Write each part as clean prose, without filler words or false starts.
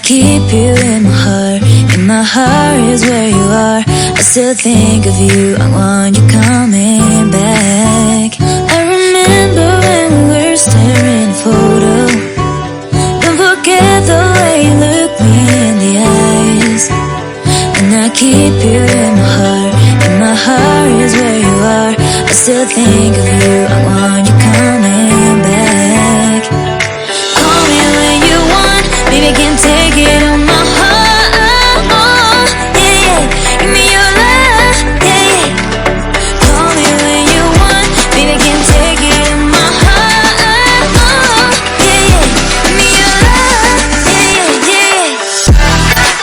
keep you in my heart. In my heart is where you are. I still think of you. I want you coming back. I remember when we were staring at a photo. Don't forget the way you look me in the eyes. And I keep you in my heart. In my heart is where you are. I still think of you. I want you coming back. Call me when you want. Baby, I can't take it on my heart. Yeah, yeah. Give me your love. Yeah, yeah. Call me when you want. Baby, I can't take it on my heart. Yeah, yeah. Give me your love. Yeah, yeah, yeah.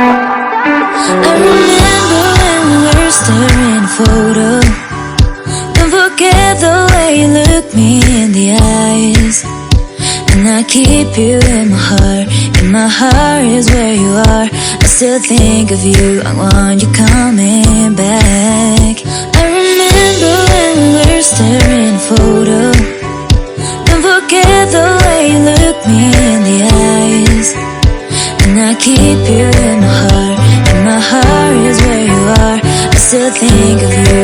I remember when we were staring at a photo. Don't forget the way you look me in the eyes. And I keep you in my heart. In my heart is where you are. I still think of you. I want you coming back. I remember when we were staring at a photo. Don't forget the way you look me in the eyes. And I keep you in my heart. In my heart is where you are. I still think of you.